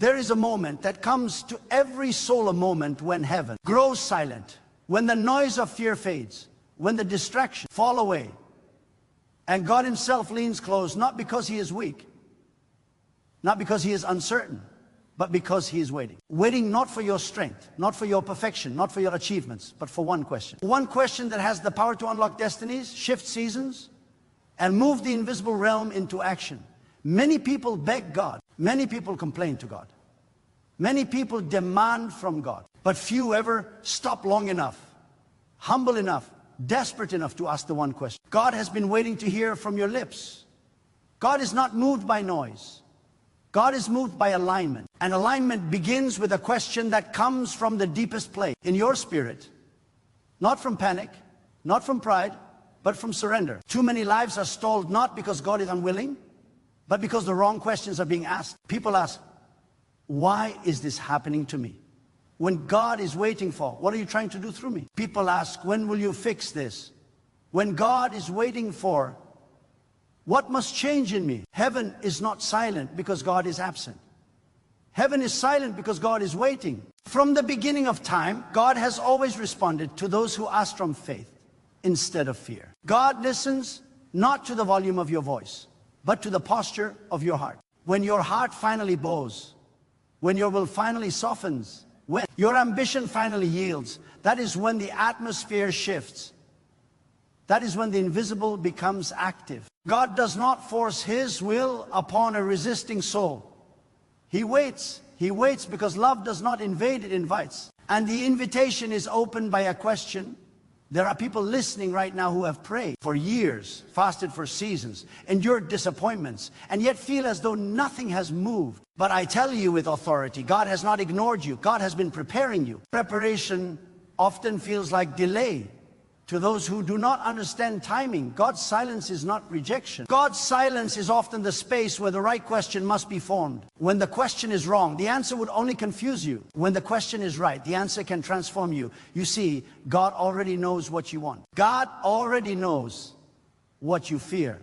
There is a moment that comes to every soul, a moment when heaven grows silent, when the noise of fear fades, when the distractions fall away, and God himself leans close, not because he is weak, not because he is uncertain, but because he is waiting. Waiting not for your strength, not for your perfection, not for your achievements, but for one question. One question that has the power to unlock destinies, shift seasons, and move the invisible realm into action. Many people beg God. Many people complain to God. Many people demand from God. But few ever stop long enough, humble enough, desperate enough to ask the one question. God has been waiting to hear from your lips. God is not moved by noise. God is moved by alignment. And alignment begins with a question that comes from the deepest place in your spirit. Not from panic, not from pride, but from surrender. Too many lives are stalled not because God is unwilling, but because the wrong questions are being asked. People ask, why is this happening to me? When God is waiting for, what are you trying to do through me? People ask, when will you fix this? When God is waiting for, what must change in me? Heaven is not silent because God is absent. Heaven is silent because God is waiting. From the beginning of time, God has always responded to those who ask from faith instead of fear. God listens not to the volume of your voice, but to the posture of your heart. When your heart finally bows, when your will finally softens, when your ambition finally yields, that is when the atmosphere shifts. That is when the invisible becomes active. God does not force his will upon a resisting soul. He waits. He waits because love does not invade, it invites. And the invitation is opened by a question. There are people listening right now who have prayed for years, fasted for seasons, endured disappointments, and yet feel as though nothing has moved. But I tell you with authority, God has not ignored you. God has been preparing you. Preparation often feels like delay. To those who do not understand timing, God's silence is not rejection. God's silence is often the space where the right question must be formed. When the question is wrong, the answer would only confuse you. When the question is right, the answer can transform you. You see, God already knows what you want. God already knows what you fear.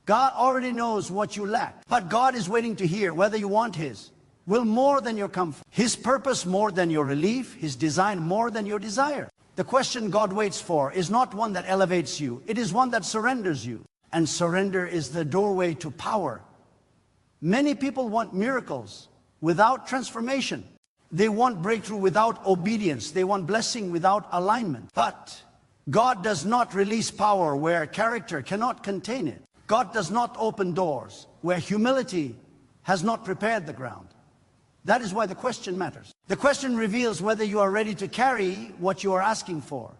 God already knows what you lack. But God is waiting to hear whether you want his will more than your comfort, his purpose more than your relief, his design more than your desire. The question God waits for is not one that elevates you. It is one that surrenders you. And surrender is the doorway to power. Many people want miracles without transformation. They want breakthrough without obedience. They want blessing without alignment. But God does not release power where character cannot contain it. God does not open doors where humility has not prepared the ground. That is why the question matters. The question reveals whether you are ready to carry what you are asking for.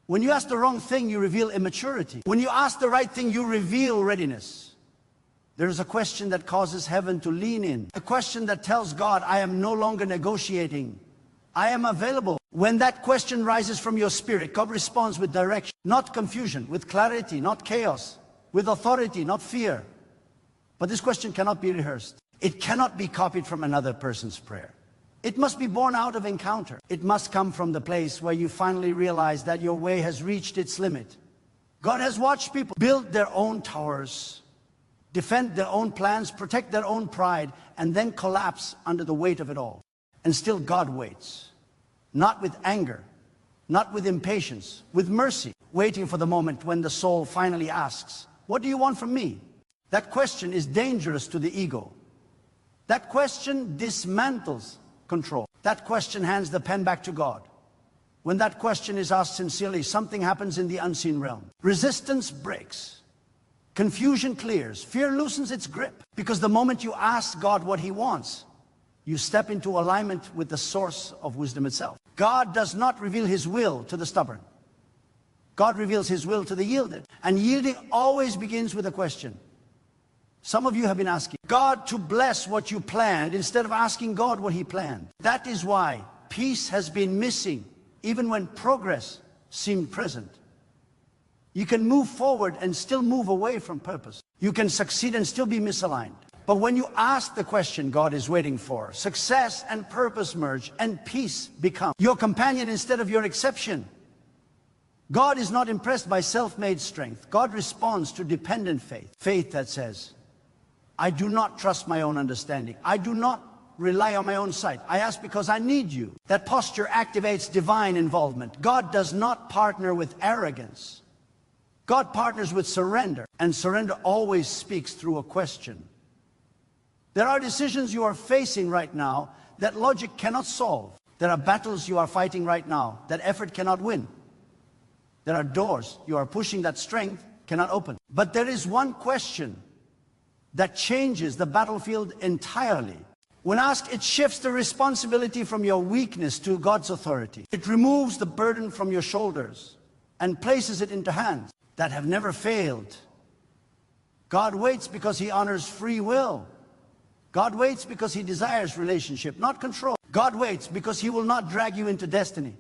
When you ask the wrong thing, you reveal immaturity. When you ask the right thing, you reveal readiness. There is a question that causes heaven to lean in. A question that tells God, I am no longer negotiating. I am available. When that question rises from your spirit, God responds with direction, not confusion, with clarity, not chaos, with authority, not fear. But this question cannot be rehearsed. It cannot be copied from another person's prayer. It must be born out of encounter. It must come from the place where you finally realize that your way has reached its limit. God has watched people build their own towers, defend their own plans, protect their own pride, and then collapse under the weight of it all. And still God waits. Not with anger, not with impatience, with mercy, waiting for the moment when the soul finally asks, what do you want from me? That question is dangerous to the ego. That question dismantles control. That question hands the pen back to God. When that question is asked sincerely, something happens in the unseen realm. Resistance breaks. Confusion clears. Fear loosens its grip. Because the moment you ask God what he wants, you step into alignment with the source of wisdom itself. God does not reveal his will to the stubborn. God reveals his will to the yielded. And yielding always begins with a question. Some of you have been asking God to bless what you planned instead of asking God what he planned. That is why peace has been missing even when progress seemed present. You can move forward and still move away from purpose. You can succeed and still be misaligned. But when you ask the question God is waiting for, success and purpose merge and peace become your companion instead of your exception. God is not impressed by self-made strength. God responds to dependent faith. Faith that says, I do not trust my own understanding. I do not rely on my own sight. I ask because I need you. That posture activates divine involvement. God does not partner with arrogance. God partners with surrender, and surrender always speaks through a question. There are decisions you are facing right now that logic cannot solve. There are battles you are fighting right now that effort cannot win. There are doors you are pushing that strength cannot open. But there is one question that changes the battlefield entirely. When asked, it shifts the responsibility from your weakness to God's authority. It removes the burden from your shoulders and places it into hands that have never failed. God waits because He honors free will. God waits because He desires relationship, not control. God waits because He will not drag you into destiny.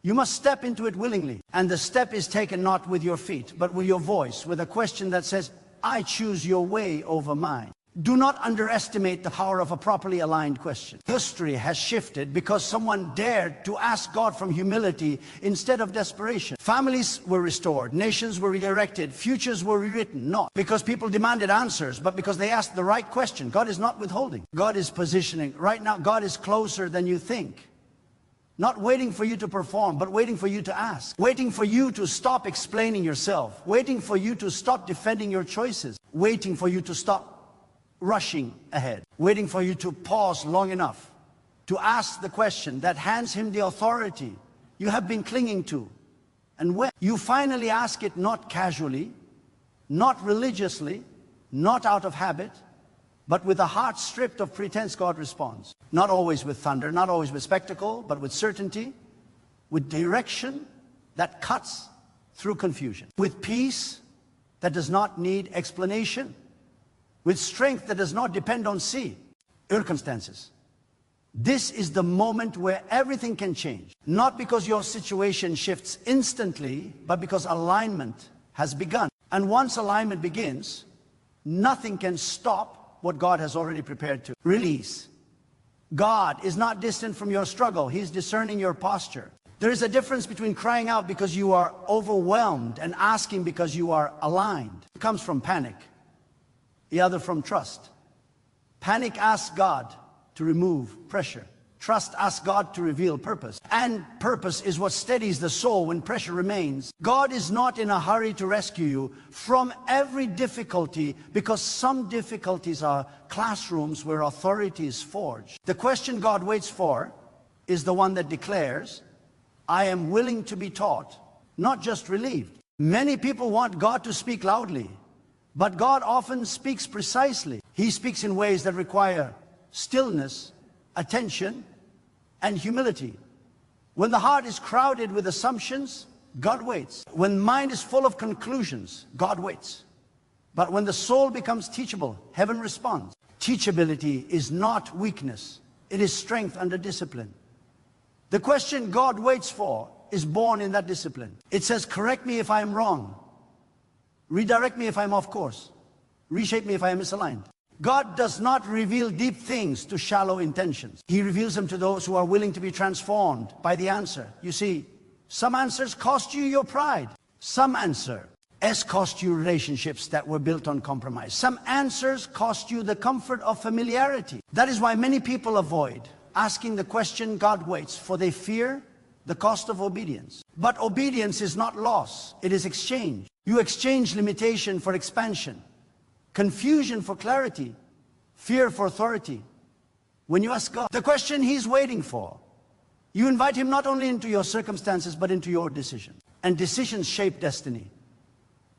You must step into it willingly. And the step is taken not with your feet, but with your voice, with a question that says, I choose your way over mine. Do not underestimate the power of a properly aligned question. History has shifted because someone dared to ask God from humility instead of desperation. Families were restored, nations were redirected, futures were rewritten. Not because people demanded answers, but because they asked the right question. God is not withholding. God is positioning. Right now, God is closer than you think. Not waiting for you to perform, but waiting for you to ask. Waiting for you to stop explaining yourself. Waiting for you to stop defending your choices. Waiting for you to stop rushing ahead. Waiting for you to pause long enough to ask the question that hands Him the authority you have been clinging to. And when you finally ask it, not casually, not religiously, not out of habit, but with a heart stripped of pretense, God responds. Not always with thunder, not always with spectacle, but with certainty, with direction that cuts through confusion, with peace that does not need explanation, with strength that does not depend on circumstances. This is the moment where everything can change. Not because your situation shifts instantly, but because alignment has begun. And once alignment begins, nothing can stop what God has already prepared to release. God is not distant from your struggle. He's discerning your posture. There is a difference between crying out because you are overwhelmed and asking because you are aligned. It comes from panic. The other from trust. Panic asks God to remove pressure. Trust asks God to reveal purpose. And purpose is what steadies the soul when pressure remains. God is not in a hurry to rescue you from every difficulty, because some difficulties are classrooms where authority is forged. The question God waits for is the one that declares, I am willing to be taught, not just relieved. Many people want God to speak loudly, but God often speaks precisely. He speaks in ways that require stillness, attention, and humility. When the heart is crowded with assumptions, God waits. When mind is full of conclusions, God waits. But when the soul becomes teachable, heaven responds. Teachability is not weakness. It is strength under discipline. The question God waits for is born in that discipline. It says, correct me if I am wrong. Redirect me if I'm off course. Reshape me if I am misaligned. God does not reveal deep things to shallow intentions. He reveals them to those who are willing to be transformed by the answer. You see, some answers cost you your pride. Some answers cost you relationships that were built on compromise. Some answers cost you the comfort of familiarity. That is why many people avoid asking the question God waits, for they fear the cost of obedience. But obedience is not loss, it is exchange. You exchange limitation for expansion, confusion for clarity, fear for authority. When you ask God the question He's waiting for, you invite Him not only into your circumstances, but into your decisions. And decisions shape destiny.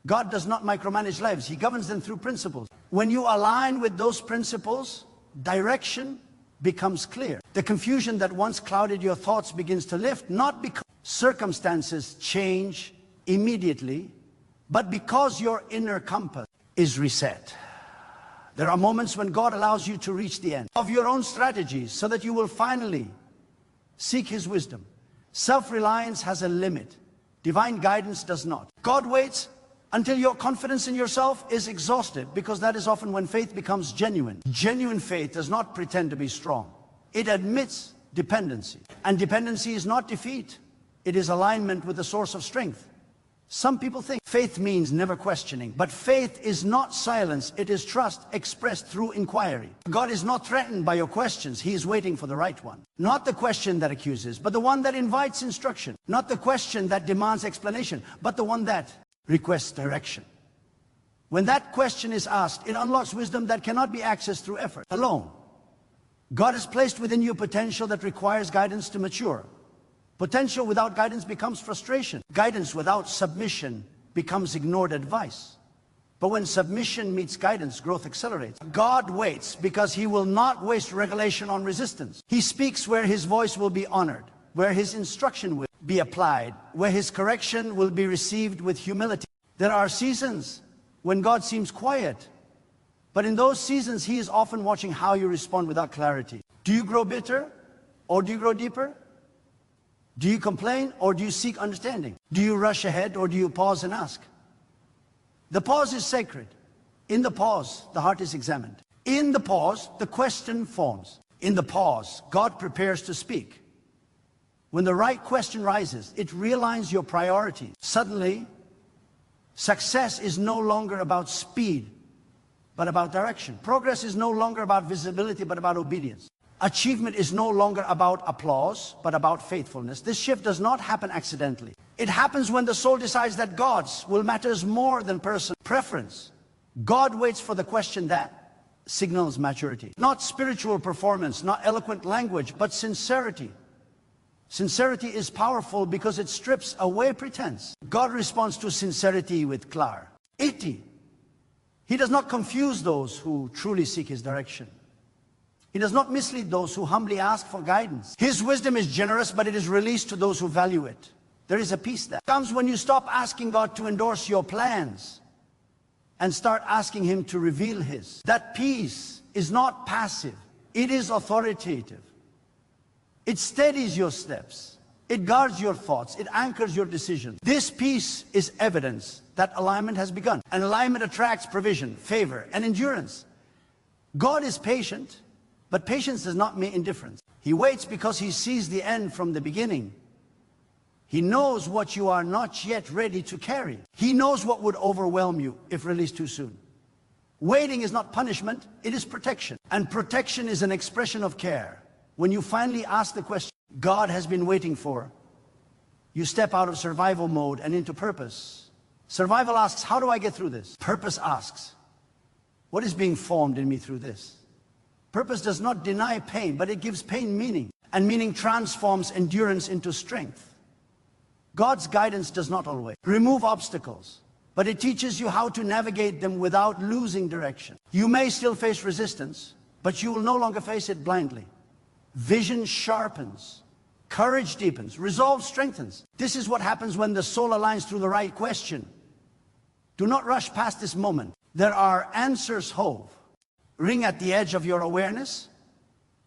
God does not micromanage lives. He governs them through principles. When you align with those principles, direction becomes clear. The confusion that once clouded your thoughts begins to lift, not because circumstances change immediately, but because your inner compass is reset. There are moments when God allows you to reach the end of your own strategies so that you will finally seek His wisdom. Self-reliance has a limit. Divine guidance does not. God waits until your confidence in yourself is exhausted, because that is often when faith becomes genuine. Genuine faith does not pretend to be strong. It admits dependency. And dependency is not defeat. It is alignment with the source of strength. Some people think faith means never questioning, but faith is not silence, it is trust expressed through inquiry. God is not threatened by your questions, He is waiting for the right one. Not the question that accuses, but the one that invites instruction. Not the question that demands explanation, but the one that requests direction. When that question is asked, it unlocks wisdom that cannot be accessed through effort alone. God has placed within you potential that requires guidance to mature. Potential without guidance becomes frustration. Guidance without submission becomes ignored advice. But when submission meets guidance, growth accelerates. God waits because He will not waste revelation on resistance. He speaks where His voice will be honored, where His instruction will be applied, where His correction will be received with humility. There are seasons when God seems quiet, but in those seasons He is often watching how you respond without clarity. Do you grow bitter or do you grow deeper? Do you complain or do you seek understanding? Do you rush ahead or do you pause and ask? The pause is sacred. In the pause, the heart is examined. In the pause, the question forms. In the pause, God prepares to speak. When the right question rises, it realigns your priorities. Suddenly, success is no longer about speed, but about direction. Progress is no longer about visibility, but about obedience. Achievement is no longer about applause, but about faithfulness. This shift does not happen accidentally. It happens when the soul decides that God's will matters more than personal preference. God waits for the question that signals maturity. Not spiritual performance, not eloquent language, but sincerity. Sincerity is powerful because it strips away pretense. God responds to sincerity with clarity. He does not confuse those who truly seek His direction. He does not mislead those who humbly ask for guidance. His wisdom is generous, but it is released to those who value it. There is a peace that comes when you stop asking God to endorse your plans and start asking Him to reveal His. That peace is not passive. It is authoritative. It steadies your steps. It guards your thoughts. It anchors your decisions. This peace is evidence that alignment has begun. And alignment attracts provision, favor, and endurance. God is patient. But patience does not mean indifference. He waits because He sees the end from the beginning. He knows what you are not yet ready to carry. He knows what would overwhelm you if released too soon. Waiting is not punishment, it is protection. And protection is an expression of care. When you finally ask the question God has been waiting for, you step out of survival mode and into purpose. Survival asks, how do I get through this? Purpose asks, what is being formed in me through this? Purpose does not deny pain, but it gives pain meaning. And meaning transforms endurance into strength. God's guidance does not always remove obstacles, but it teaches you how to navigate them without losing direction. You may still face resistance, but you will no longer face it blindly. Vision sharpens, courage deepens, resolve strengthens. This is what happens when the soul aligns through the right question. Do not rush past this moment. There are answers hove. Ring at the edge of your awareness,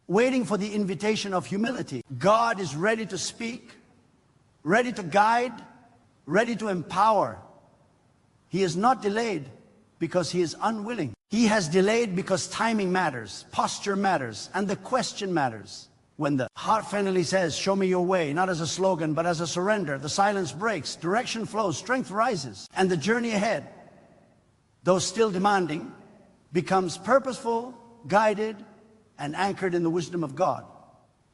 waiting for the invitation of humility. God is ready to speak, ready to guide, ready to empower. He is not delayed because He is unwilling. He has delayed because timing matters, posture matters, and the question matters. When the heart finally says, show me your way, not as a slogan, but as a surrender, the silence breaks, direction flows, strength rises, and the journey ahead, though still demanding, becomes purposeful, guided, and anchored in the wisdom of God.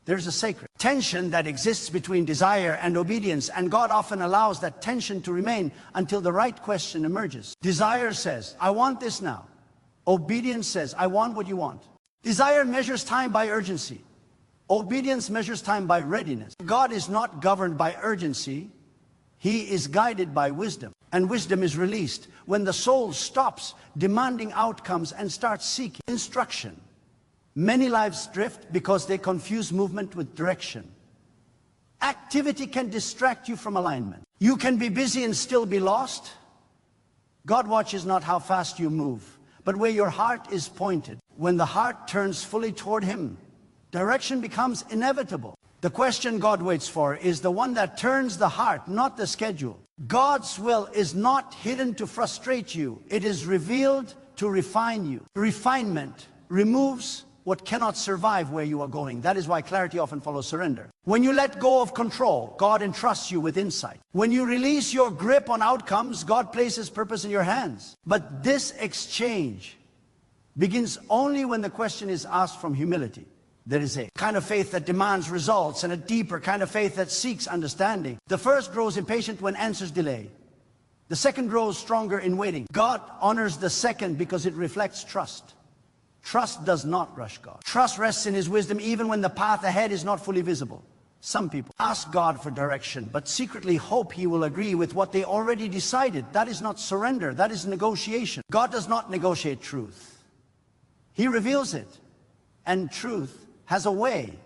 There's a sacred tension that exists between desire and obedience, and God often allows that tension to remain until the right question emerges. Desire says, I want this now. Obedience says, I want what you want. Desire measures time by urgency. Obedience measures time by readiness. God is not governed by urgency. He is guided by wisdom. And wisdom is released when the soul stops demanding outcomes and starts seeking instruction. Many lives drift because they confuse movement with direction. Activity can distract you from alignment. You can be busy and still be lost. God watches not how fast you move, but where your heart is pointed. When the heart turns fully toward Him, direction becomes inevitable. The question God waits for is the one that turns the heart, not the schedule. God's will is not hidden to frustrate you. It is revealed to refine you. Refinement removes what cannot survive where you are going. That is why clarity often follows surrender. When you let go of control, God entrusts you with insight. When you release your grip on outcomes, God places purpose in your hands. But this exchange begins only when the question is asked from humility. There is a kind of faith that demands results and a deeper kind of faith that seeks understanding. The first grows impatient when answers delay. The second grows stronger in waiting. God honors the second because it reflects trust. Trust does not rush God. Trust rests in His wisdom even when the path ahead is not fully visible. Some people ask God for direction, but secretly hope He will agree with what they already decided. That is not surrender, that is negotiation. God does not negotiate truth. He reveals it. And truth has a way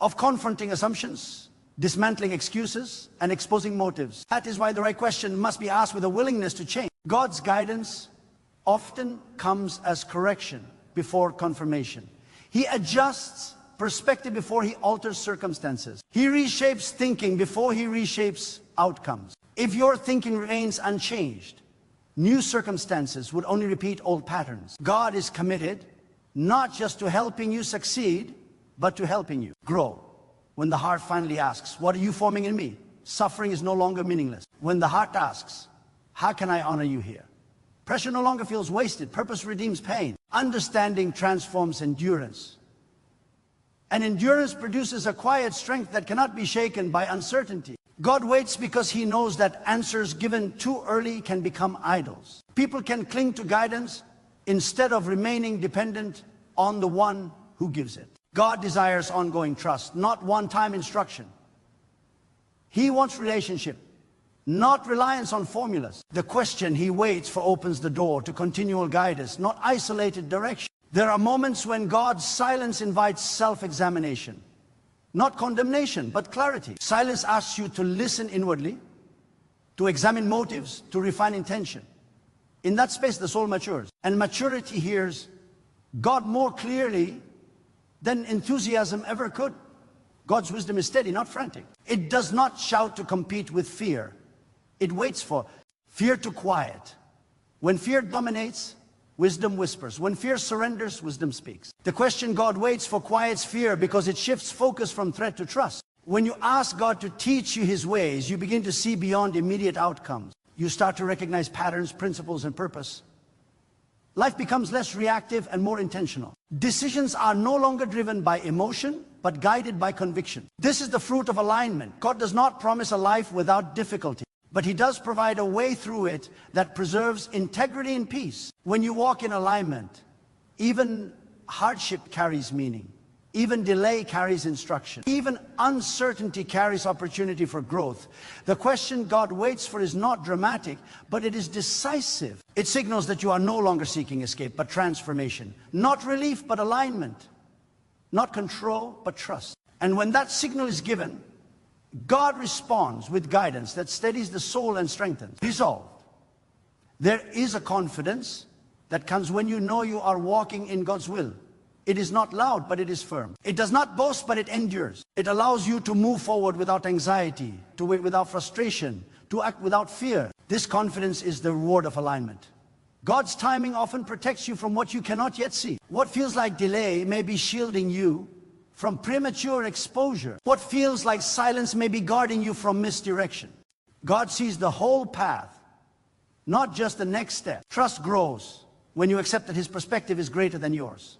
of confronting assumptions, dismantling excuses, and exposing motives. That is why the right question must be asked with a willingness to change. God's guidance often comes as correction before confirmation. He adjusts perspective before He alters circumstances. He reshapes thinking before He reshapes outcomes. If your thinking remains unchanged, new circumstances would only repeat old patterns. God is committed not just to helping you succeed, but to helping you grow. When the heart finally asks, what are you forming in me? Suffering is no longer meaningless. When the heart asks, how can I honor you here? Pressure no longer feels wasted. Purpose redeems pain. Understanding transforms endurance. And endurance produces a quiet strength that cannot be shaken by uncertainty. God waits because He knows that answers given too early can become idols. People can cling to guidance instead of remaining dependent on the one who gives it. God desires ongoing trust, not one-time instruction. He wants relationship, not reliance on formulas. The question He waits for opens the door to continual guidance, not isolated direction. There are moments when God's silence invites self-examination, not condemnation, but clarity. Silence asks you to listen inwardly, to examine motives, to refine intention. In that space, the soul matures, and maturity hears God more clearly than enthusiasm ever could. God's wisdom is steady, not frantic. It does not shout to compete with fear. It waits for fear to quiet. When fear dominates, wisdom whispers. When fear surrenders, wisdom speaks. The question God waits for quiets fear because it shifts focus from threat to trust. When you ask God to teach you His ways, you begin to see beyond immediate outcomes. You start to recognize patterns, principles, and purpose. Life becomes less reactive and more intentional. Decisions are no longer driven by emotion, but guided by conviction. This is the fruit of alignment. God does not promise a life without difficulty, but He does provide a way through it that preserves integrity and peace. When you walk in alignment, even hardship carries meaning. Even delay carries instruction. Even uncertainty carries opportunity for growth. The question God waits for is not dramatic, but it is decisive. It signals that you are no longer seeking escape, but transformation. Not relief, but alignment. Not control, but trust. And when that signal is given, God responds with guidance that steadies the soul and strengthens. Resolved. There is a confidence that comes when you know you are walking in God's will. It is not loud, but it is firm. It does not boast, but it endures. It allows you to move forward without anxiety, to wait without frustration, to act without fear. This confidence is the reward of alignment. God's timing often protects you from what you cannot yet see. What feels like delay may be shielding you from premature exposure. What feels like silence may be guarding you from misdirection. God sees the whole path, not just the next step. Trust grows when you accept that His perspective is greater than yours.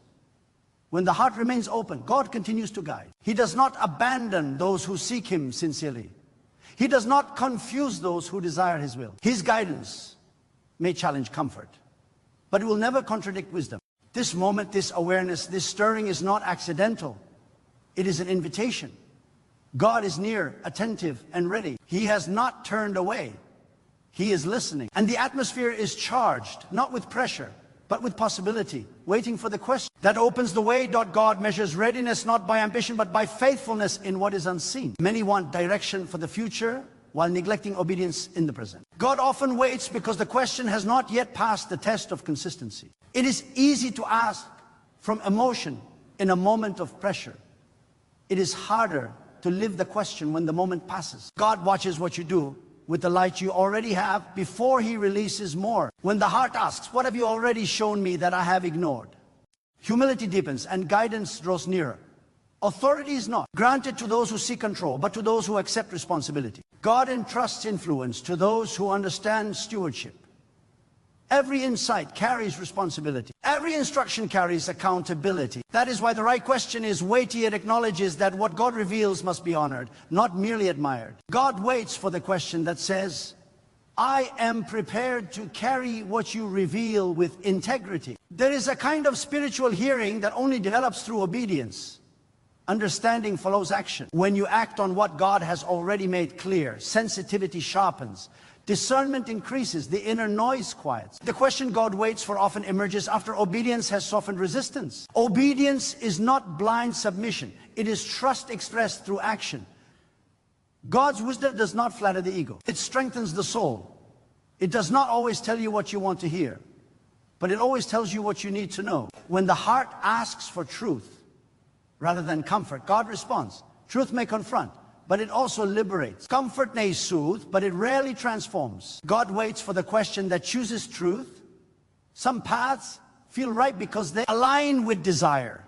When the heart remains open, God continues to guide. He does not abandon those who seek Him sincerely. He does not confuse those who desire His will. His guidance may challenge comfort, but it will never contradict wisdom. This moment, this awareness, this stirring is not accidental. It is an invitation. God is near, attentive, and ready. He has not turned away. He is listening. And the atmosphere is charged, not with pressure, but with possibility, waiting for the question. That opens the way. God measures readiness not by ambition, but by faithfulness in what is unseen. Many want direction for the future while neglecting obedience in the present. God often waits because the question has not yet passed the test of consistency. It is easy to ask from emotion in a moment of pressure. It is harder to live the question when the moment passes. God watches what you do with the light you already have before He releases more. When the heart asks, what have you already shown me that I have ignored? Humility deepens and guidance draws nearer. Authority is not granted to those who seek control, but to those who accept responsibility. God entrusts influence to those who understand stewardship. Every insight carries responsibility. Every instruction carries accountability. That is why the right question is weighty. It acknowledges that what God reveals must be honored, not merely admired. God waits for the question that says, I am prepared to carry what you reveal with integrity. There is a kind of spiritual hearing that only develops through obedience. Understanding follows action. When you act on what God has already made clear, sensitivity sharpens. Discernment increases, the inner noise quiets. The question God waits for often emerges after obedience has softened resistance. Obedience is not blind submission. It is trust expressed through action. God's wisdom does not flatter the ego. It strengthens the soul. It does not always tell you what you want to hear, but it always tells you what you need to know. When the heart asks for truth rather than comfort, God responds. Truth may confront, but it also liberates. Comfort may soothe, but it rarely transforms. God waits for the question that chooses truth. Some paths feel right because they align with desire.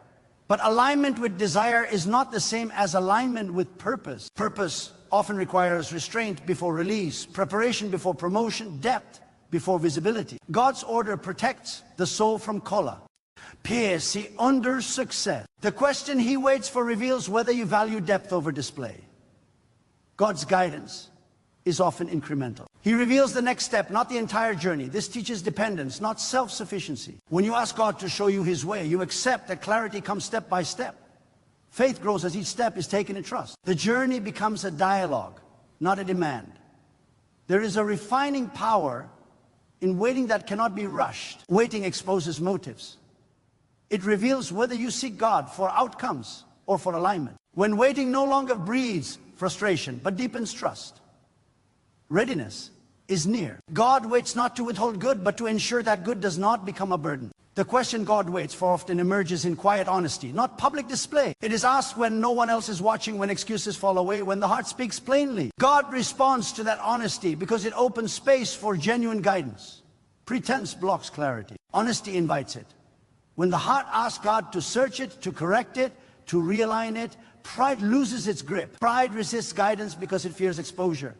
But alignment with desire is not the same as alignment with purpose. Purpose often requires restraint before release, preparation before promotion, depth before visibility. God's order protects the soul from kola. Pierce under success. The question He waits for reveals whether you value depth over display. God's guidance is often incremental. He reveals the next step, not the entire journey. This teaches dependence, not self-sufficiency. When you ask God to show you His way, you accept that clarity comes step by step. Faith grows as each step is taken in trust. The journey becomes a dialogue, not a demand. There is a refining power in waiting that cannot be rushed. Waiting exposes motives. It reveals whether you seek God for outcomes or for alignment. When waiting no longer breeds frustration, but deepens trust. Readiness is near. God waits not to withhold good, but to ensure that good does not become a burden. The question God waits for often emerges in quiet honesty, not public display. It is asked when no one else is watching, when excuses fall away, when the heart speaks plainly. God responds to that honesty because it opens space for genuine guidance. Pretense blocks clarity. Honesty invites it. When the heart asks God to search it, to correct it, to realign it, pride loses its grip. Pride resists guidance because it fears exposure.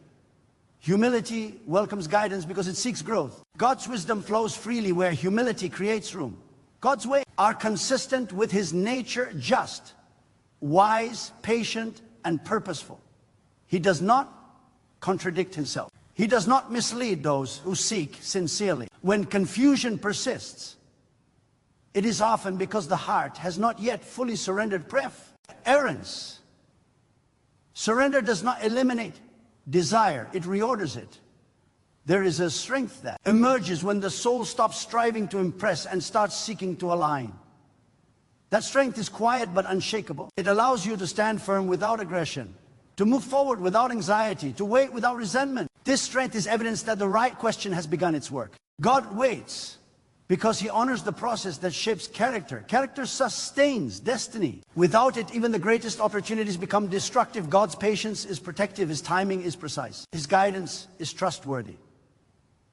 Humility welcomes guidance because it seeks growth. God's wisdom flows freely where humility creates room. God's ways are consistent with His nature, just, wise, patient, and purposeful. He does not contradict Himself. He does not mislead those who seek sincerely. When confusion persists, it is often because the heart has not yet fully surrendered. Errance. Surrender does not eliminate desire, it reorders it. There is a strength that emerges when the soul stops striving to impress and starts seeking to align. That strength is quiet but unshakable. It allows you to stand firm without aggression, to move forward without anxiety, to wait without resentment. This strength is evidence that the right question has begun its work. God waits because He honors the process that shapes character. Character sustains destiny. Without it, even the greatest opportunities become destructive. God's patience is protective. His timing is precise. His guidance is trustworthy.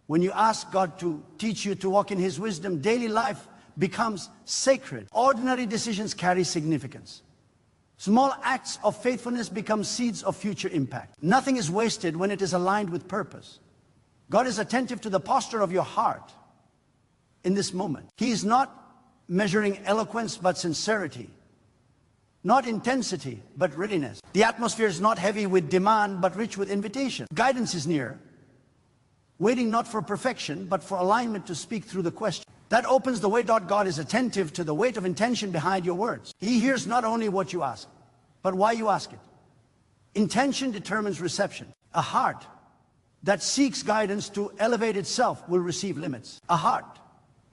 When you ask God to teach you to walk in His wisdom, daily life becomes sacred. Ordinary decisions carry significance. Small acts of faithfulness become seeds of future impact. Nothing is wasted when it is aligned with purpose. God is attentive to the posture of your heart in this moment. He is not measuring eloquence but sincerity, not intensity but readiness. The atmosphere is not heavy with demand but rich with invitation. Guidance is near, waiting not for perfection but for alignment to speak through the question. That opens the way. God is attentive to the weight of intention behind your words. He hears not only what you ask, but why you ask it. Intention determines reception. A heart that seeks guidance to elevate itself will receive limits. A heart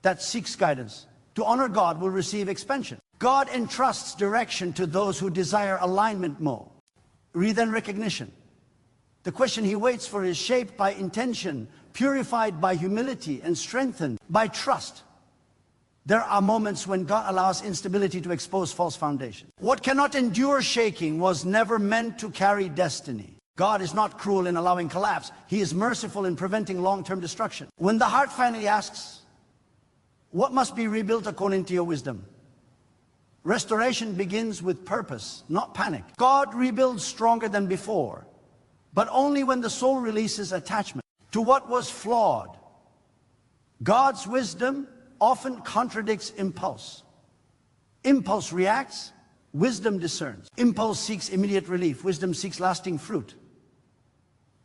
that seeks guidance to honor God will receive expansion. God entrusts direction to those who desire alignment more. Then recognition. The question He waits for is shaped by intention, purified by humility, and strengthened by trust. There are moments when God allows instability to expose false foundations. What cannot endure shaking was never meant to carry destiny. God is not cruel in allowing collapse. He is merciful in preventing long-term destruction. When the heart finally asks, what must be rebuilt according to your wisdom? Restoration begins with purpose, not panic. God rebuilds stronger than before, but only when the soul releases attachment to what was flawed. God's wisdom often contradicts impulse. Impulse reacts, wisdom discerns. Impulse seeks immediate relief, wisdom seeks lasting fruit.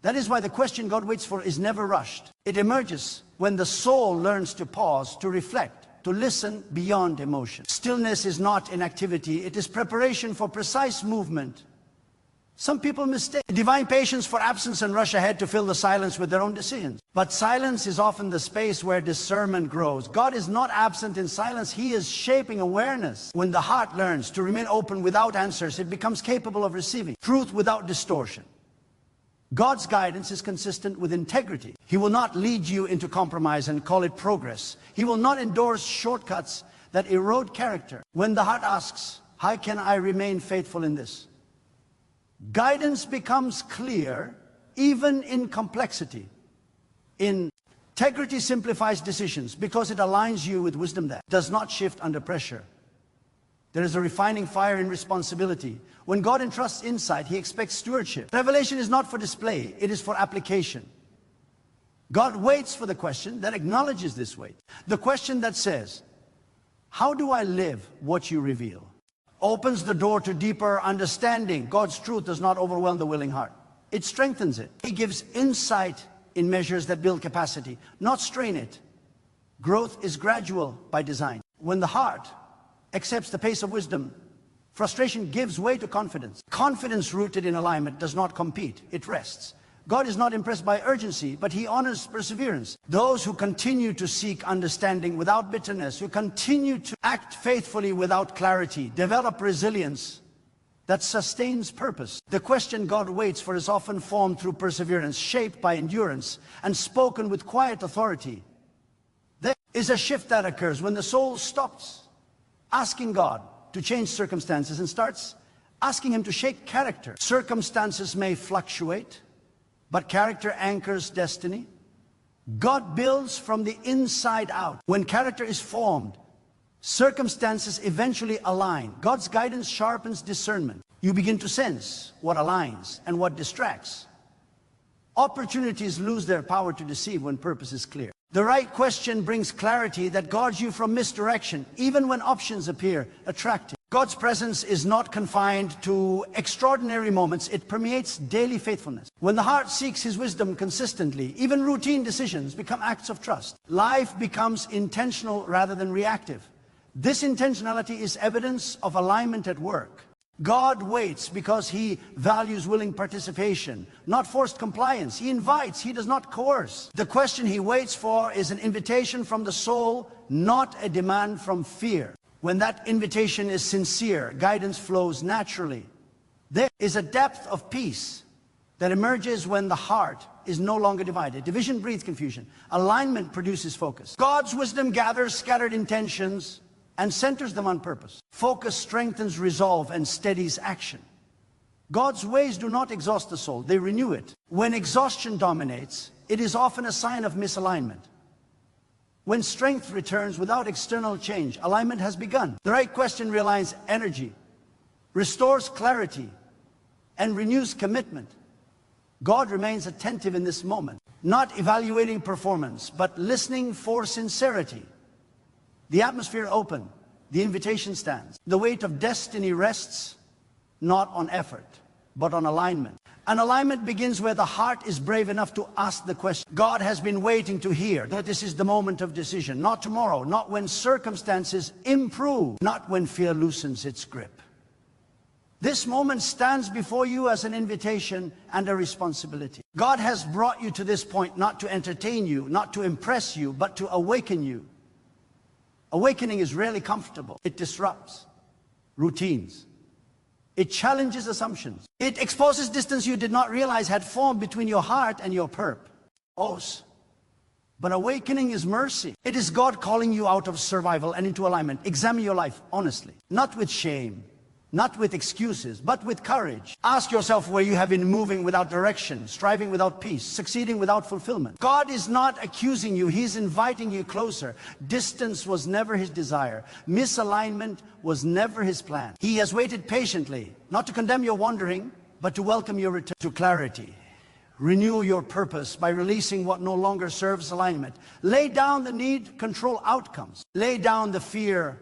That is why the question God waits for is never rushed. It emerges when the soul learns to pause, to reflect, to listen beyond emotion. Stillness is not inactivity, it is preparation for precise movement. Some people mistake divine patience for absence and rush ahead to fill the silence with their own decisions. But silence is often the space where discernment grows. God is not absent in silence, He is shaping awareness. When the heart learns to remain open without answers, it becomes capable of receiving truth without distortion. God's guidance is consistent with integrity. He will not lead you into compromise and call it progress. He will not endorse shortcuts that erode character. When the heart asks, how can I remain faithful in this? Guidance becomes clear even in complexity. Integrity simplifies decisions because it aligns you with wisdom that does not shift under pressure. There is a refining fire in responsibility. When God entrusts insight, He expects stewardship. Revelation is not for display, it is for application. God waits for the question that acknowledges this weight. The question that says, how do I live what you reveal? Opens the door to deeper understanding. God's truth does not overwhelm the willing heart. It strengthens it. He gives insight in measures that build capacity, not strain it. Growth is gradual by design. When the heart accepts the pace of wisdom, frustration gives way to confidence. Confidence rooted in alignment does not compete, it rests. God is not impressed by urgency, but He honors perseverance. Those who continue to seek understanding without bitterness, who continue to act faithfully without clarity, develop resilience that sustains purpose. The question God waits for is often formed through perseverance, shaped by endurance, and spoken with quiet authority. There is a shift that occurs when the soul stops asking God to change circumstances and starts asking Him to shape character. Circumstances may fluctuate, but character anchors destiny. God builds from the inside out. When character is formed, circumstances eventually align. God's guidance sharpens discernment. You begin to sense what aligns and what distracts. Opportunities lose their power to deceive when purpose is clear. The right question brings clarity that guards you from misdirection, even when options appear attractive. God's presence is not confined to extraordinary moments, it permeates daily faithfulness. When the heart seeks His wisdom consistently, even routine decisions become acts of trust. Life becomes intentional rather than reactive. This intentionality is evidence of alignment at work. God waits because He values willing participation, not forced compliance. He invites, He does not coerce. The question He waits for is an invitation from the soul, not a demand from fear. When that invitation is sincere, guidance flows naturally. There is a depth of peace that emerges when the heart is no longer divided. Division breeds confusion. Alignment produces focus. God's wisdom gathers scattered intentions and centers them on purpose. Focus strengthens resolve and steadies action. God's ways do not exhaust the soul, they renew it. When exhaustion dominates, it is often a sign of misalignment. When strength returns without external change, alignment has begun. The right question realigns energy, restores clarity, and renews commitment. God remains attentive in this moment, not evaluating performance, but listening for sincerity. The atmosphere open, the invitation stands. The weight of destiny rests not on effort, but on alignment. And alignment begins where the heart is brave enough to ask the question. God has been waiting to hear that this is the moment of decision, not tomorrow, not when circumstances improve, not when fear loosens its grip. This moment stands before you as an invitation and a responsibility. God has brought you to this point not to entertain you, not to impress you, but to awaken you. Awakening is rarely comfortable. It disrupts routines. It challenges assumptions. It exposes distance you did not realize had formed between your heart and your purpose. But awakening is mercy. It is God calling you out of survival and into alignment. Examine your life honestly, not with shame, Not with excuses, but with courage. Ask yourself where you have been moving without direction, striving without peace, succeeding without fulfillment. God is not accusing you, He's inviting you closer. Distance was never His desire. Misalignment was never His plan. He has waited patiently, not to condemn your wandering, but to welcome your return to clarity. Renew your purpose by releasing what no longer serves alignment. Lay down the need to control outcomes. Lay down the fear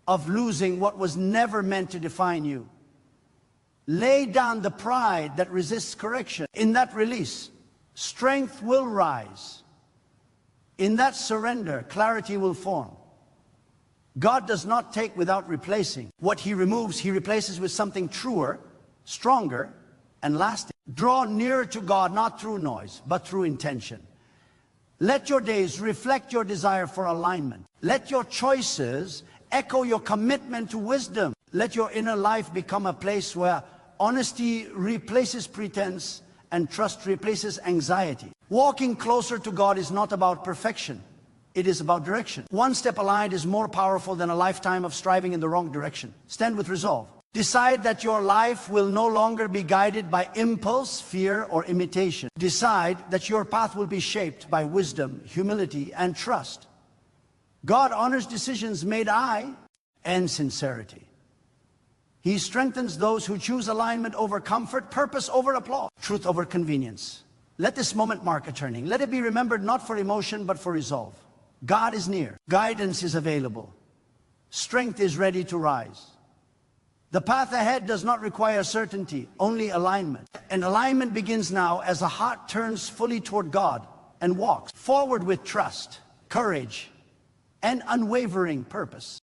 of losing what was never meant to define you. Lay down the pride that resists correction. In that release, strength will rise. In that surrender, clarity will form. God does not take without replacing. What He removes, He replaces with something truer, stronger, and lasting. Draw nearer to God, not through noise, but through intention. Let your days reflect your desire for alignment. Let your choices echo your commitment to wisdom. Let your inner life become a place where honesty replaces pretense and trust replaces anxiety. Walking closer to God is not about perfection. It is about direction. One step aligned is more powerful than a lifetime of striving in the wrong direction. Stand with resolve. Decide that your life will no longer be guided by impulse, fear, or imitation. Decide that your path will be shaped by wisdom, humility, and trust. God honors decisions made and sincerity. He strengthens those who choose alignment over comfort, purpose over applause, truth over convenience. Let this moment mark a turning. Let it be remembered not for emotion, but for resolve. God is near. Guidance is available. Strength is ready to rise. The path ahead does not require certainty, only alignment. And alignment begins now as the heart turns fully toward God and walks forward with trust, courage, and unwavering purpose.